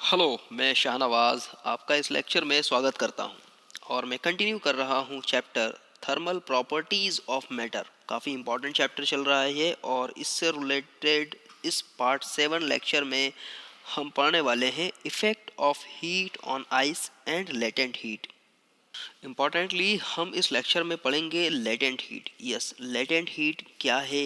Hello, मैं शाहनवाज आपका इस लेक्चर में स्वागत करता हूं और मैं कंटिन्यू कर रहा हूं chapter thermal properties of matter. काफ़ी इंपॉर्टेंट चैप्टर चल रहा है ये, और इससे रिलेटेड इस पार्ट 7 लेक्चर में हम पढ़ने वाले हैं effect of heat on ice and latent heat. Importantly हम इस लेक्चर में पढ़ेंगे latent heat. Yes, latent heat क्या है,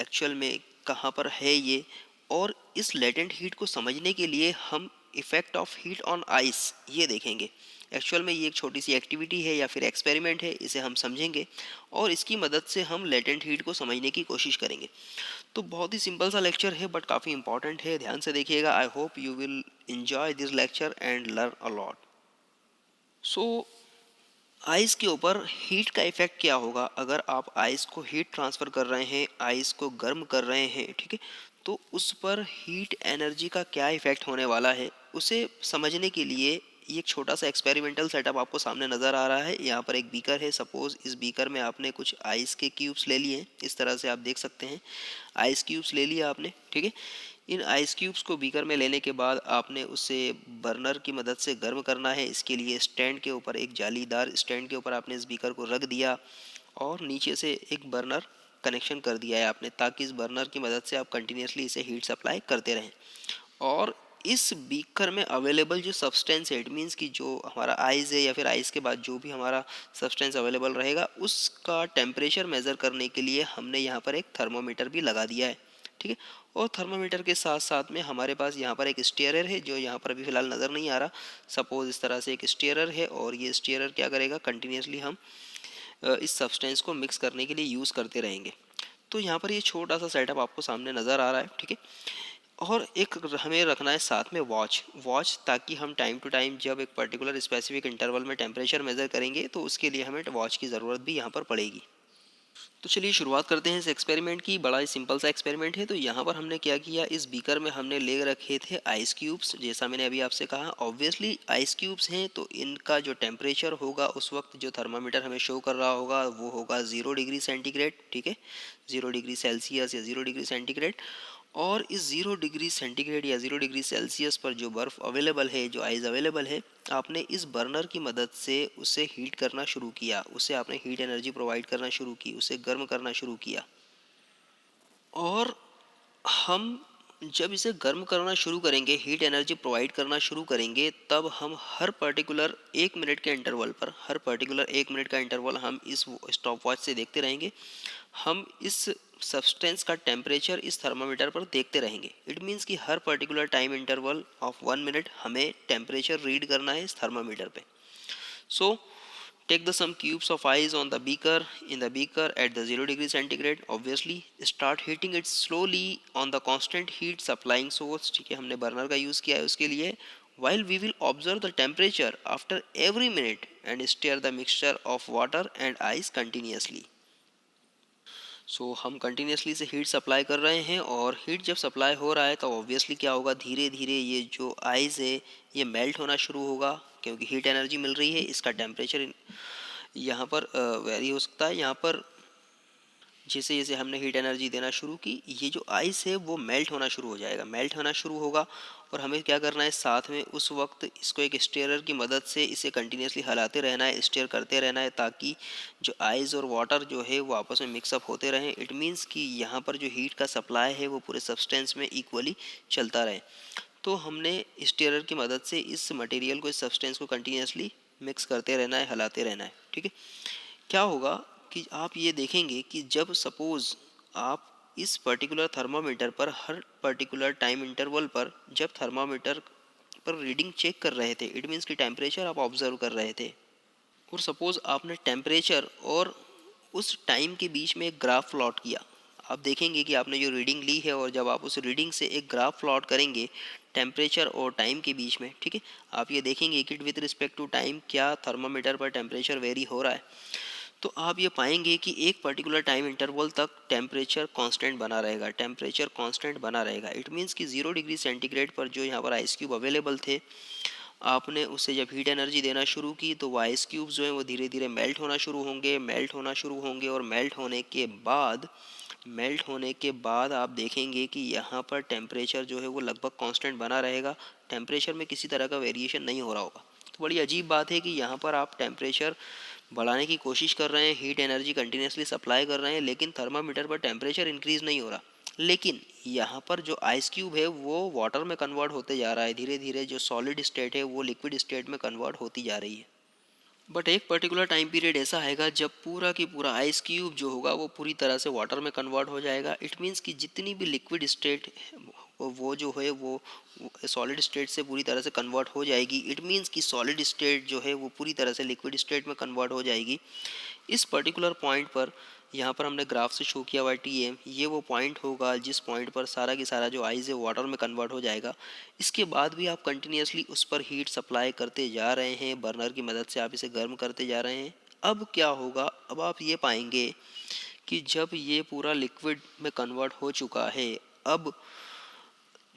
एक्चुअल में कहाँ पर है ये, और इस लेटेंट हीट को समझने के लिए हम effect of heat on ice ये देखेंगे। एक्चुअल में ये एक छोटी सी एक्टिविटी है या फिर एक्सपेरिमेंट है, इसे हम समझेंगे और इसकी मदद से हम लेटेंट हीट को समझने की कोशिश करेंगे। तो बहुत ही सिंपल सा लेक्चर है बट काफ़ी इंपॉर्टेंट है, ध्यान से देखिएगा। I hope you will enjoy this lecture and learn a lot. So ice के ऊपर हीट का इफेक्ट क्या होगा अगर आप आइस को हीट ट्रांसफ़र कर रहे हैं, आइस को गर्म कर रहे हैं, ठीक है। तो उस पर हीट एनर्जी का क्या इफेक्ट होने वाला है, उसे समझने के लिए ये एक छोटा सा एक्सपेरिमेंटल सेटअप आपको सामने नज़र आ रहा है। यहाँ पर एक बीकर है, सपोज इस बीकर में आपने कुछ आइस के क्यूब्स ले लिए, इस तरह से आप देख सकते हैं। आइस क्यूब्स ले लिया आपने, ठीक है। इन आइस क्यूब्स को बीकर में लेने के बाद आपने उसे बर्नर की मदद से गर्म करना है। इसके लिए स्टैंड के ऊपर, एक जालीदार स्टैंड के ऊपर आपने इस बीकर को रख दिया और नीचे से एक बर्नर कनेक्शन कर दिया है आपने, ताकि इस बर्नर की मदद से आप कंटिन्यूसली इसे हीट सप्लाई करते रहें। और इस बीकर में अवेलेबल जो सब्सटेंस है, इट मीन्स कि जो हमारा आइस है या फिर आइस के बाद जो भी हमारा सब्सटेंस अवेलेबल रहेगा, उसका टेम्परेचर मेज़र करने के लिए हमने यहाँ पर एक थर्मोमीटर भी लगा दिया है, ठीक है। और थर्मोमीटर के साथ साथ में हमारे पास यहाँ पर एक स्टीयरर है, जो यहाँ पर अभी फ़िलहाल नज़र नहीं आ रहा। सपोज इस तरह से एक स्टीयरर है और ये स्टीयरर क्या करेगा, कंटिन्यूसली हम इस सब्सटेंस को मिक्स करने के लिए यूज़ करते रहेंगे। तो यहाँ पर ये छोटा सा सेटअप आपको सामने नज़र आ रहा है, ठीक है। और एक हमें रखना है साथ में वॉच, ताकि हम टाइम टू टाइम जब एक पर्टिकुलर स्पेसिफिक इंटरवल में टेम्परेचर मेज़र करेंगे तो उसके लिए हमें वॉच की ज़रूरत भी यहाँ पर पड़ेगी। तो चलिए शुरुआत करते हैं इस एक्सपेरिमेंट की। बड़ा ही सिंपल सा एक्सपेरिमेंट है। तो यहाँ पर हमने क्या किया, इस बीकर में हमने ले रखे थे आइस क्यूब्स। जैसा मैंने अभी आपसे कहा, ऑब्वियसली आइस क्यूब्स हैं तो इनका जो टेम्परेचर होगा उस वक्त जो थर्मामीटर हमें शो कर रहा होगा वो होगा 0 डिग्री सेंटीग्रेड, ठीक है। 0 डिग्री सेल्सियस या 0 डिग्री सेंटीग्रेड। और इस 0 डिग्री सेंटीग्रेड या 0 डिग्री सेल्सियस पर जो बर्फ़ अवेलेबल है, जो आइस अवेलेबल है, आपने इस बर्नर की मदद से उसे हीट करना शुरू किया, उसे आपने हीट एनर्जी प्रोवाइड करना शुरू की, उसे गर्म करना शुरू किया। और हम जब इसे गर्म करना शुरू करेंगे, हीट एनर्जी प्रोवाइड करना शुरू करेंगे, तब हम हर पर्टिकुलर 1 मिनट के इंटरवल पर, हर पर्टिकुलर 1 मिनट का इंटरवल हम इस स्टॉप वॉच से देखते रहेंगे। हम इस सब्सटेंस का टेम्परेचर इस थर्मामीटर पर देखते रहेंगे। इट मीन्स कि हर particular time interval of 1 minute हमें टेम्परेचर रीड करना है इस थर्मामीटर पे। So take the some cubes of ice on the beaker, in the beaker at the 0 degree centigrade, obviously start heating it slowly on the constant heat supplying source, ठीक है। हमने burner का use किया है उसके लिए। while we will observe the temperature after every minute and stir the mixture of water and ice continuously। हम continuously से हीट सप्लाई कर रहे हैं, और हीट जब सप्लाई हो रहा है तो ऑब्वियसली क्या होगा, धीरे धीरे ये जो आइस है ये मेल्ट होना शुरू होगा, क्योंकि हीट एनर्जी मिल रही है। इसका टेम्परेचर यहाँ पर वेरी हो सकता है। यहाँ पर जैसे जैसे हमने हीट एनर्जी देना शुरू की, ये जो आइस है वो मेल्ट होना शुरू हो जाएगा, मेल्ट होना शुरू होगा। और हमें क्या करना है, साथ में उस वक्त इसको एक स्टीयरर की मदद से इसे कंटिन्यूसली हिलाते रहना है, स्टीयर करते रहना है, ताकि जो आइस और वाटर जो है वो आपस में मिक्सअप होते रहें। इट मीन्स कि यहाँ पर जो हीट का सप्लाई है वो पूरे सब्सटेंस में इक्वली चलता रहे। तो हमने स्टीयरर की मदद से इस मटेरियल को, इस सब्सटेंस को कंटिन्यूसली मिक्स करते रहना है, हिलाते रहना है, ठीक है। क्या होगा कि आप ये देखेंगे कि जब सपोज़ आप इस पर्टिकुलर थर्मामीटर पर हर पर्टिकुलर टाइम इंटरवल पर जब थर्मामीटर पर रीडिंग चेक कर रहे थे, इट मीन्स कि टेम्परेचर आप ऑब्जर्व कर रहे थे, और सपोज़ आपने टेम्परेचर और उस टाइम के बीच में एक ग्राफ प्लॉट किया। आप देखेंगे कि आपने जो रीडिंग ली है, और जब आप उस रीडिंग से एक ग्राफ प्लॉट करेंगे टेम्परेचर और टाइम के बीच में, ठीक है, आप ये देखेंगे कि विद रिस्पेक्ट टू टाइम क्या थर्मामीटर पर टेम्परेचर वेरी हो रहा है। तो आप ये पाएंगे कि एक पर्टिकुलर टाइम इंटरवल तक टेम्परेचर कांस्टेंट बना रहेगा, टेम्परेचर कांस्टेंट बना रहेगा। इट मीन्स कि 0 डिग्री सेंटीग्रेड पर जो यहाँ पर आइस क्यूब अवेलेबल थे, आपने उसे जब हीट एनर्जी देना शुरू की तो वो आइस क्यूब्स जो हैं वो धीरे धीरे मेल्ट होना शुरू होंगे, मेल्ट होना शुरू होंगे, और मेल्ट होने के बाद मेल्ट होने के बाद आप देखेंगे कि यहाँ पर टेम्परेचर जो है वो लगभग कांस्टेंट बना रहेगा, टेम्परेचर में किसी तरह का वेरिएशन नहीं हो रहा होगा। तो बड़ी अजीब बात है कि यहाँ पर आप टेम्परेचर बढ़ाने की कोशिश कर रहे हैं, हीट एनर्जी कंटिन्यूसली सप्लाई कर रहे हैं, लेकिन थर्मामीटर पर टेम्परेचर इंक्रीज नहीं हो रहा। लेकिन यहाँ पर जो आइस क्यूब है वो वाटर में कन्वर्ट होते जा रहा है, धीरे धीरे जो सॉलिड स्टेट है वो लिक्विड स्टेट में कन्वर्ट होती जा रही है। बट एक पर्टिकुलर टाइम पीरियड ऐसा आएगा जब पूरा की पूरा आइस क्यूब जो होगा वो पूरी तरह से वाटर में कन्वर्ट हो जाएगा। इट मीन्स कि जितनी भी लिक्विड स्टेट वो जो है वो सॉलिड स्टेट से पूरी तरह से कन्वर्ट हो जाएगी। इट मीन्स कि सॉलिड स्टेट जो है वो पूरी तरह से लिक्विड स्टेट में कन्वर्ट हो जाएगी। इस पर्टिकुलर पॉइंट पर यहाँ पर हमने ग्राफ से शो किया हुआ TM, ये वो पॉइंट होगा जिस पॉइंट पर सारा की सारा जो आइस है वाटर में कन्वर्ट हो जाएगा। इसके बाद भी आप कंटिन्यूसली उस पर हीट सप्लाई करते जा रहे हैं, बर्नर की मदद से आप इसे गर्म करते जा रहे हैं। अब क्या होगा, अब आप ये पाएंगे कि जब ये पूरा लिक्विड में कन्वर्ट हो चुका है, अब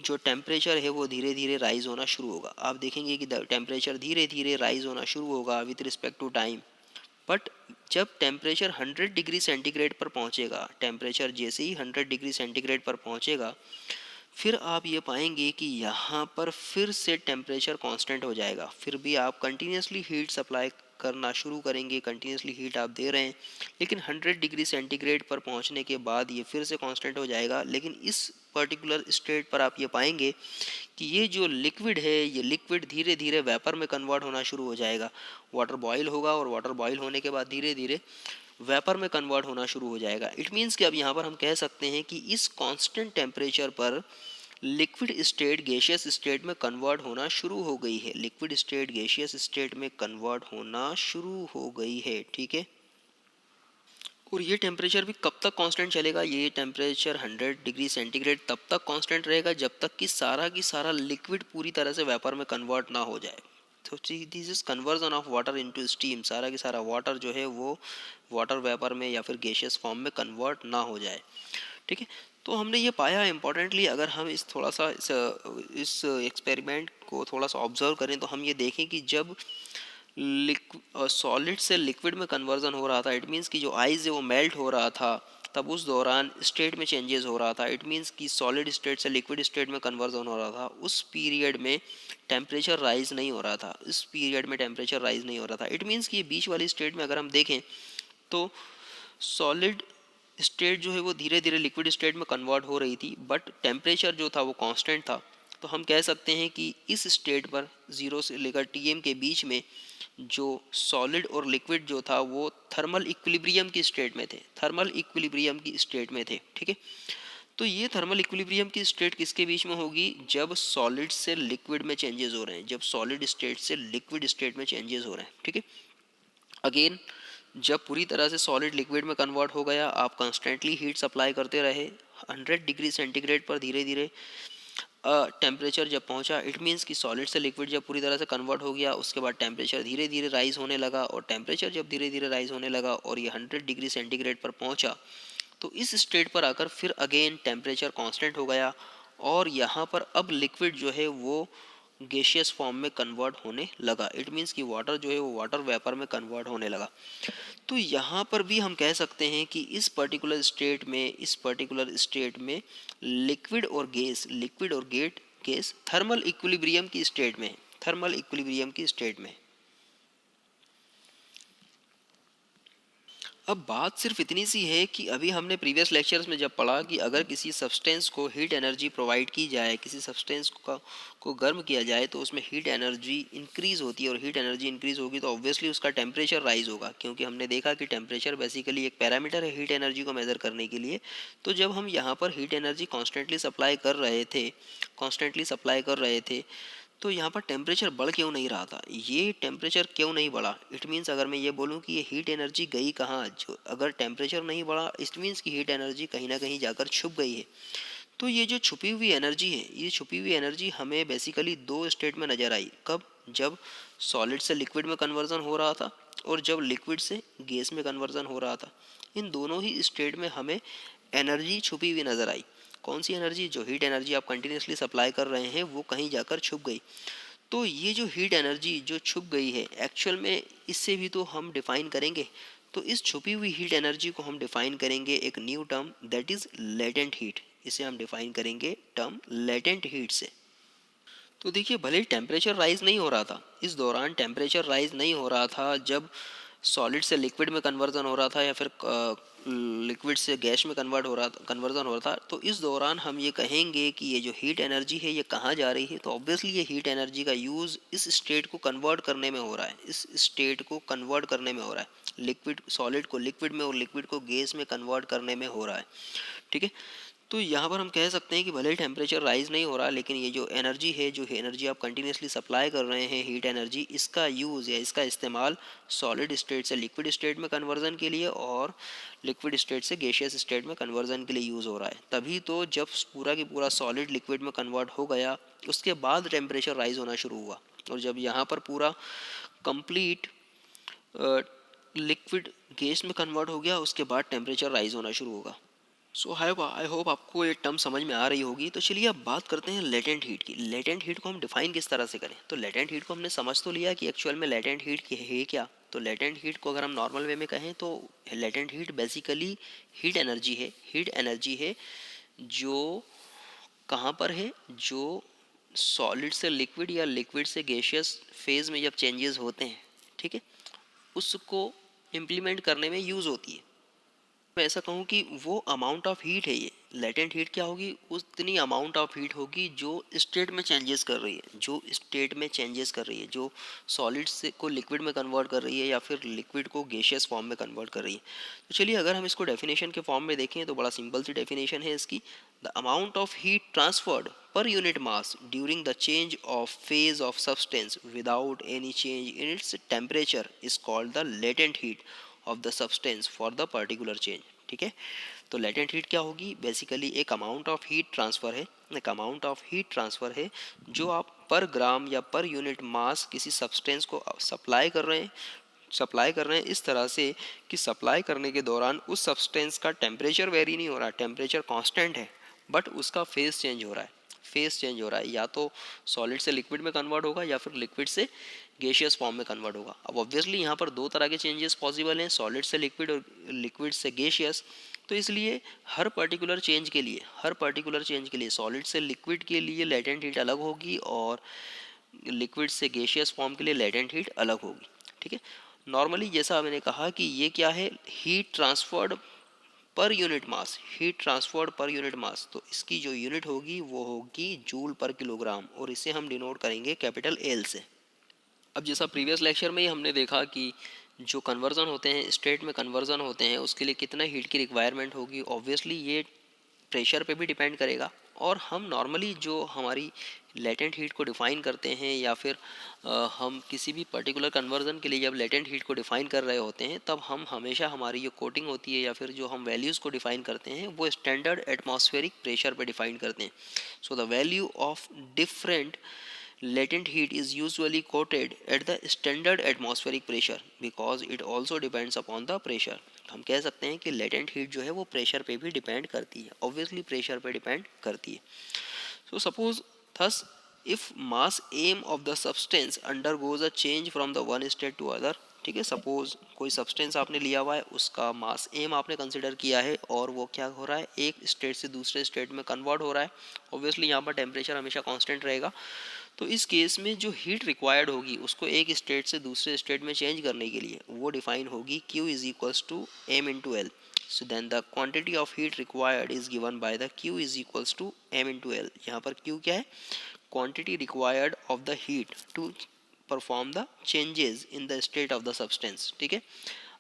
जो टेम्परेचर है वो धीरे धीरे राइज होना शुरू होगा। आप देखेंगे कि टेम्परेचर धीरे धीरे राइज होना शुरू होगा with respect to time. But जब टेम्परेचर 100 डिग्री सेंटीग्रेड पर पहुंचेगा, टेम्परेचर जैसे ही 100 डिग्री सेंटीग्रेड पर पहुंचेगा, फिर आप ये पाएंगे कि यहाँ पर फिर से टेम्परेचर कांस्टेंट हो जाएगा। फिर भी आप कंटिन्यूसली हीट सप्लाई करना शुरू करेंगे, कंटिन्यूसली हीट आप दे रहे हैं, लेकिन 100 डिग्री सेंटीग्रेड पर पहुंचने के बाद ये फिर से कांस्टेंट हो जाएगा। लेकिन इस पर्टिकुलर स्टेट पर आप ये पाएंगे कि ये जो लिक्विड है, ये लिक्विड धीरे धीरे वेपर में कन्वर्ट होना शुरू हो जाएगा। वाटर बॉयल होगा और वाटर बॉयल होने के बाद धीरे धीरे वेपर में कन्वर्ट होना शुरू हो जाएगा। इट मीन्स कि अब यहाँ पर हम कह सकते हैं कि इस कांस्टेंट टेम्परेचर पर लिक्विड स्टेट गैसियस स्टेट में कन्वर्ट होना शुरू हो गई है। लिक्विड स्टेट गैसियस स्टेट में कन्वर्ट होना शुरू हो गई है, ठीक है। और ये टेम्परेचर भी कब तक कांस्टेंट चलेगा, ये टेम्परेचर 100 डिग्री सेंटीग्रेड तब तक कांस्टेंट रहेगा जब तक कि सारा की सारा लिक्विड पूरी तरह से वेपर में कन्वर्ट ना हो जाए। तो this is conversion of water into steam, सारा की सारा वाटर जो है वो वाटर वेपर में या फिर गैसियस फॉर्म में कन्वर्ट ना हो जाए, ठीक है। तो हमने ये पाया इम्पोर्टेंटली, अगर हम इस थोड़ा सा इस एक्सपेरिमेंट को थोड़ा सा ऑब्जर्व करें तो हम ये देखें कि जब सॉलिड से लिक्विड में कन्वर्जन हो रहा था, इट मीन्स कि जो आइस है वो मेल्ट हो रहा था, तब उस दौरान स्टेट में चेंजेस हो रहा था। इट मीन्स कि सॉलिड स्टेट से लिक्विड स्टेट में कन्वर्जन हो रहा था। उस पीरियड में टेम्परेचर राइज नहीं हो रहा था, इस पीरियड में टेम्परेचर राइज नहीं हो रहा था। इट मीन्स कि ये बीच वाली स्टेट में अगर हम देखें तो सॉलिड स्टेट जो है वो धीरे धीरे लिक्विड स्टेट में कन्वर्ट हो रही थी, बट टेम्परेचर जो था वो कांस्टेंट था। तो हम कह सकते हैं कि इस स्टेट पर 0 से लेकर TM के बीच में जो सॉलिड और लिक्विड जो था वो थर्मल इक्विलिब्रियम की स्टेट में थे, थर्मल इक्विलिब्रियम की स्टेट में थे, ठीक है। तो ये थर्मल इक्विलिब्रियम की स्टेट किसके बीच में होगी, जब सॉलिड से लिक्विड में चेंजेस हो रहे हैं, जब सॉलिड स्टेट से लिक्विड स्टेट में चेंजेस हो रहे हैं, ठीक है। अगेन जब पूरी तरह से सॉलिड लिक्विड में कन्वर्ट हो गया, आप कंस्टेंटली हीट सप्लाई करते रहे 100 डिग्री सेंटीग्रेड पर, धीरे धीरे टेम्परेचर जब पहुंचा, इट मीन्स कि सॉलिड से लिक्विड जब पूरी तरह से कन्वर्ट हो गया, उसके बाद टेम्परेचर धीरे धीरे राइज होने लगा। और टेम्परेचर जब धीरे धीरे राइज होने लगा और ये 100 डिग्री सेंटीग्रेड पर पहुंचा, तो इस स्टेट पर आकर फिर अगेन टेम्परेचर कांस्टेंट हो गया और यहाँ पर अब लिक्विड जो है वो गैसियस फॉर्म में कन्वर्ट होने लगा। इट मीन्स कि वाटर जो है वो वाटर वेपर में कन्वर्ट होने लगा। तो यहाँ पर भी हम कह सकते हैं कि इस पर्टिकुलर स्टेट में लिक्विड और गैस थर्मल इक्विलिब्रियम की स्टेट में, थर्मल इक्विलिब्रियम की स्टेट में। अब बात सिर्फ इतनी सी है कि अभी हमने प्रीवियस लेक्चर्स में जब पढ़ा कि अगर किसी सब्सटेंस को हीट एनर्जी प्रोवाइड की जाए, किसी सब्सटेंस को गर्म किया जाए, तो उसमें हीट एनर्जी इंक्रीज होती है और हीट एनर्जी इंक्रीज होगी तो ऑब्वियसली उसका टेम्परेचर राइज होगा, क्योंकि हमने देखा कि टेम्परेचर बेसिकली एक पैरामीटर है हीट एनर्जी को मेजर करने के लिए। तो जब हम यहाँ पर हीट एनर्जी कॉन्स्टेंटली सप्लाई कर रहे थे तो यहाँ पर टेम्परेचर बढ़ क्यों नहीं रहा था, ये टेम्परेचर क्यों नहीं बढ़ा। इट मीन्स अगर मैं ये बोलूँ कि ये हीट एनर्जी गई कहाँ, जो अगर टेम्परेचर नहीं बढ़ा इट मीन्स कि हीट एनर्जी कहीं ना कहीं जाकर छुप गई है। तो ये जो छुपी हुई एनर्जी है, ये छुपी हुई एनर्जी हमें बेसिकली दो स्टेट में नज़र आई। कब, जब सॉलिड से लिक्विड में कन्वर्जन हो रहा था और जब लिक्विड से गैस में कन्वर्जन हो रहा था। इन दोनों ही स्टेट में हमें एनर्जी छुपी हुई नज़र आई। कौन सी एनर्जी, जो हीट एनर्जी आप कंटिन्यूसली सप्लाई कर रहे हैं वो कहीं जाकर छुप गई। तो ये जो हीट एनर्जी जो छुप गई है, एक्चुअल में इससे भी तो हम डिफाइन करेंगे। तो इस छुपी हुई हीट एनर्जी को हम डिफाइन करेंगे एक new term, that is latent heat. इसे हम डिफाइन करेंगे टर्म लेटेंट हीट से। तो देखिए, भले ही टेम्परेचर राइज नहीं हो रहा था, इस दौरान टेम्परेचर राइज नहीं हो रहा था जब सॉलिड से लिक्विड में कन्वर्जन हो रहा था या फिर लिक्विड से गैस में कन्वर्जन हो रहा था, तो इस दौरान हम ये कहेंगे कि ये जो हीट एनर्जी है ये कहाँ जा रही है। तो ऑब्वियसली ये हीट एनर्जी का यूज़ इस स्टेट को कन्वर्ट करने में हो रहा है, इस स्टेट को कन्वर्ट करने में हो रहा है, लिक्विड सॉलिड को लिक्विड में और लिक्विड को गैस में कन्वर्ट करने में हो रहा है। ठीक है, तो यहाँ पर हम कह सकते हैं कि भले ही टेम्परेचर राइज नहीं हो रहा, लेकिन ये जो एनर्जी है, जो एनर्जी आप कंटिन्यूसली सप्लाई कर रहे हैं, हीट एनर्जी, इसका यूज़ या इसका इस्तेमाल सॉलिड स्टेट से लिक्विड स्टेट में कन्वर्जन के लिए और लिक्विड स्टेट से गैसियस स्टेट में कन्वर्जन के लिए यूज़ हो रहा है। तभी तो जब पूरा की पूरा सॉलिड लिक्विड में कन्वर्ट हो गया, उसके बाद टेम्परेचर राइज होना शुरू हुआ। और जब यहाँ पर पूरा कंप्लीट लिक्विड गैस में कन्वर्ट हो गया, उसके बाद टेम्परेचर राइज होना शुरू होगा। सो आई होप आपको ये टर्म समझ में आ रही होगी। तो चलिए अब बात करते हैं लेटेंट हीट की। लेटेंट हीट को हम डिफाइन किस तरह से करें। तो लेटेंट हीट को हमने समझ तो लिया कि एक्चुअल में लेटेंट हीट है क्या। तो लेटेंट हीट को अगर हम नॉर्मल वे में कहें तो latent heat basically heat energy है। हीट एनर्जी है जो कहाँ पर है, जो सॉलिड से लिक्विड या लिक्विड से गैसियस फेज में जब चेंजेस होते हैं, ठीक है, उसको इम्प्लीमेंट करने में यूज़ होती है। मैं ऐसा कहूँ कि वो अमाउंट ऑफ हीट है, ये लेटेंट हीट क्या होगी, उतनी अमाउंट ऑफ हीट होगी जो स्टेट में चेंजेस कर रही है, जो स्टेट में चेंजेस कर रही है, जो सॉलिड से को लिक्विड में कन्वर्ट कर रही है या फिर लिक्विड को गैसियस फॉर्म में कन्वर्ट कर रही है। तो चलिए अगर हम इसको डेफिनेशन के फॉर्म में देखें तो बड़ा सिंपल सी डेफिनेशन है इसकी। The amount of heat transferred पर unit mass during the change of phase of substance without any change in its temperature is called the latent heat of the substance for the particular change. ठीक है, तो latent heat क्या होगी, basically एक amount of heat transfer है, एक amount of heat transfer है जो आप पर ग्राम या पर यूनिट मास किसी सब्सटेंस को सप्लाई कर रहे हैं इस तरह से कि सप्लाई करने के दौरान उस सब्सटेंस का टेम्परेचर वेरी नहीं हो रहा, टेम्परेचर कांस्टेंट है, बट उसका फेज चेंज हो रहा है। फेज चेंज हो रहा है, या तो सॉलिड से लिक्विड में कन्वर्ट होगा या फिर लिक्विड से गैसियस फॉर्म में कन्वर्ट होगा। अब ऑब्वियसली यहाँ पर दो तरह के चेंजेस पॉसिबल हैं, सॉलिड से लिक्विड और लिक्विड से गैसियस। तो इसलिए हर पर्टिकुलर चेंज के लिए सॉलिड से लिक्विड के लिए लेटेंट हीट अलग होगी और लिक्विड से गैसियस फॉर्म के लिए लेटेंट हीट अलग होगी। ठीक है, नॉर्मली जैसा मैंने कहा कि ये क्या है, हीट ट्रांसफर्ड पर यूनिट मास, हीट ट्रांसफर्ड पर यूनिट मास। तो इसकी जो यूनिट होगी वो होगी जूल पर किलोग्राम और इसे हम डिनोट करेंगे कैपिटल एल से। अब जैसा प्रीवियस लेक्चर में ही हमने देखा कि जो कन्वर्जन होते हैं, स्टेट में कन्वर्जन होते हैं, उसके लिए कितना हीट की रिक्वायरमेंट होगी, ऑब्वियसली ये प्रेशर पे भी डिपेंड करेगा। और हम नॉर्मली जो हमारी लेटेंट हीट को डिफ़ाइन करते हैं या फिर हम किसी भी पर्टिकुलर कन्वर्जन के लिए जब लेटेंट हीट को डिफ़ाइन कर रहे होते हैं, तब हम हमेशा हमारी जो कोटिंग होती है या फिर जो हम वैल्यूज़ को डिफ़ाइन करते हैं वो स्टैंडर्ड एटमॉस्फेरिक प्रेशर पे डिफ़ाइन करते हैं। So the value of different latent heat is usually quoted at the standard atmospheric pressure because it also depends upon the pressure। हम कह सकते हैं कि लेटेंट हीट जो है वो प्रेशर पे भी डिपेंड करती है, ऑब्वियसली प्रेशर पे डिपेंड करती है। So suppose thus if mass M of the substance undergoes a change from the one state to other. ठीक है, सपोज कोई सब्सटेंस आपने लिया हुआ है, उसका मास एम आपने कंसिडर किया है और वो क्या हो रहा है, एक स्टेट से दूसरे स्टेट में कन्वर्ट हो रहा है। ऑब्वियसली यहाँ पर टेम्परेचर हमेशा कांस्टेंट रहेगा। तो इस केस में जो हीट रिक्वायर्ड होगी उसको एक स्टेट से दूसरे स्टेट में चेंज करने के लिए वो डिफाइन होगी Q is equals to M into L. So then the quantity of heat required is given by the Q is equals to M into L. यहाँ पर Q क्या है, quantity required of the heat to perform the changes in the state of the substance. ठीक है,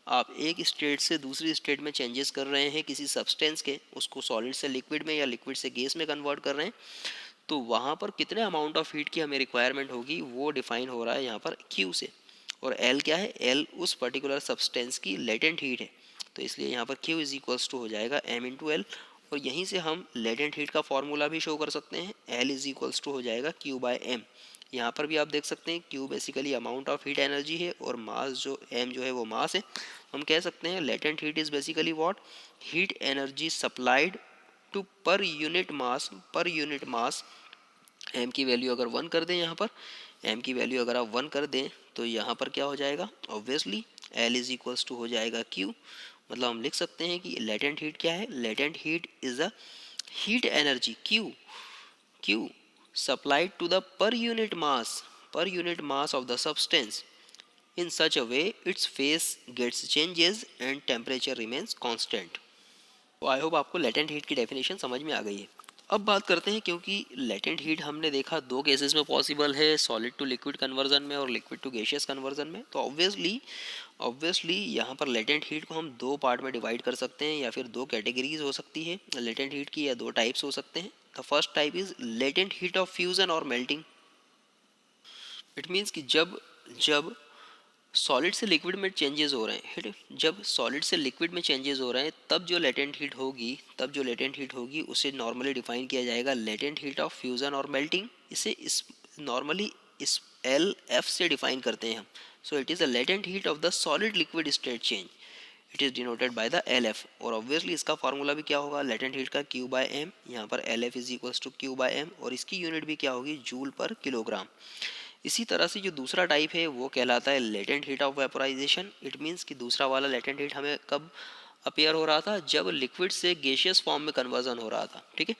आप एक state से दूसरी स्टेट में चेंजेस कर रहे हैं किसी सब्सटेंस के, उसको सॉलिड से लिक्विड में या लिक्विड से गैस में कन्वर्ट कर रहे हैं, तो वहाँ पर कितने अमाउंट ऑफ हीट की हमें रिक्वायरमेंट होगी वो डिफाइन हो रहा है यहाँ पर Q से। और L क्या है, L उस पर्टिकुलर सब्सटेंस की लेटेंट हीट है। तो इसलिए यहाँ पर Q इज इक्वल्स टू हो जाएगा M इंटू एल। और यहीं से हम लेटेंट हीट का फॉर्मूला भी शो कर सकते हैं, L इज इक्वल्स टू हो जाएगा Q बाय M। यहाँ पर भी आप देख सकते हैं Q basically amount of heat energy है और मास जो M जो है वो मास है। हम कह सकते हैं latent heat is basically what, heat energy supplied to per unit mass M की वैल्यू अगर 1 कर दें यहाँ पर, एम की वैल्यू अगर आप 1 कर दें तो यहाँ पर क्या हो जाएगा, obviously L is equals to हो जाएगा क्यू। मतलब हम लिख सकते हैं कि लेटेंट हीट क्या है, latent heat is a heat energy Q, Q supplied to the per unit mass of the substance in such a way its phase gets changes and temperature remains constant। तो I hope आपको latent heat की definition समझ में आ गई है। अब बात करते हैं, क्योंकि लेटेंट हीट हमने देखा दो केसेस में पॉसिबल है, सॉलिड टू लिक्विड कन्वर्जन में और लिक्विड टू गैसियस कन्वर्जन में। तो ऑब्वियसली यहाँ पर लेटेंट हीट को हम दो पार्ट में डिवाइड कर सकते हैं, या फिर दो कैटेगरीज हो सकती है लेटेंट हीट की, या दो टाइप्स हो सकते हैं। The first type is latent heat of fusion और मेल्टिंग। इट मीन्स कि जब जब सॉलिड से लिक्विड में चेंजेस हो रहे हैं, ठीक है, जब सॉलिड से लिक्विड में चेंजेस हो रहे हैं तब जो लेटेंट हीट होगी, उसे नॉर्मली डिफाइन किया जाएगा लेटेंट हीट ऑफ फ्यूजन और मेल्टिंग। इसे इस नॉर्मली इस एल एफ से डिफाइन करते हैं हम। So it is the latent heat of the solid liquid state change, it is denoted by the L F. और ऑब्वियसली इसका फार्मूला भी क्या होगा, लेटेंट हीट का क्यू बाय एम, यहाँ पर L F is equals to Q by M, और इसकी यूनिट भी क्या होगी, जूल पर किलोग्राम। इसी तरह से जो दूसरा टाइप है वो कहलाता है latent heat of vaporisation. It means कि दूसरा वाला लेटेंट हीट हमें कब अपेयर हो रहा था, जब लिक्विड से गैसियस फॉर्म में कन्वर्जन हो रहा था, ठीक है।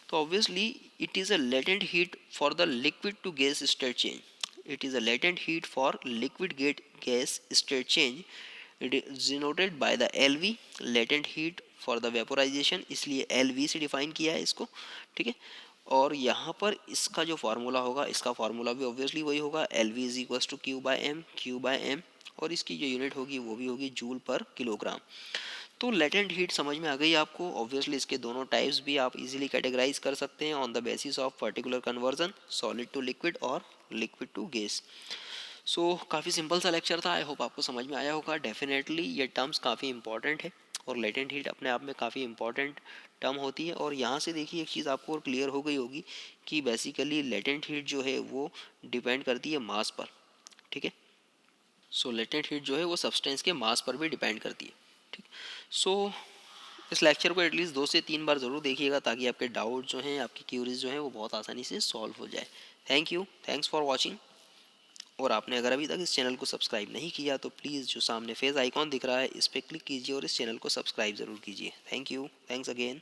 तो obviously it is a latent heat for the liquid to gas state change, it is a latent heat for liquid get gas state change, it is denoted by the L V, latent heat for the vaporisation, इसलिए L V से define किया है इसको, ठीक है। और यहाँ पर इसका जो फार्मूला होगा, इसका फार्मूला भी ऑब्वियसली वही होगा, L V is equals to Q by M, और इसकी जो यूनिट होगी वो भी होगी जूल पर किलोग्राम। तो लेटेंट हीट समझ में आ गई आपको। ऑब्वियसली इसके दोनों टाइप्स भी आप इजीली कैटेगराइज कर सकते हैं on the basis of particular conversion, solid to liquid और लिक्विड टू गैस। सो काफ़ी सिंपल सा लेक्चर था, आई होप आपको समझ में आया होगा। डेफिनेटली ये टर्म्स काफ़ी इंपॉर्टेंट है, और लेटेंट हीट अपने आप में काफ़ी इंपॉर्टेंट टर्म होती है। और यहाँ से देखिए एक चीज़ आपको और क्लियर हो गई होगी कि बेसिकली लेटेंट हीट जो है वो डिपेंड करती है मास पर, ठीक है। सो लेटेंट हीट जो है वो सब्सटेंस के मास पर भी डिपेंड करती है, ठीक। सो इस लेक्चर को एटलीस्ट 2 से 3 बार ज़रूर देखिएगा, ताकि आपके डाउट जो हैं, आपकी क्यूरीज जो हैं वो बहुत आसानी से सॉल्व हो जाए। Thanks for watching. और आपने अगर अभी तक इस चैनल को सब्सक्राइब नहीं किया तो प्लीज़ जो सामने फेस आइकॉन दिख रहा है इस पर क्लिक कीजिए और इस चैनल को सब्सक्राइब ज़रूर कीजिए। Thanks again.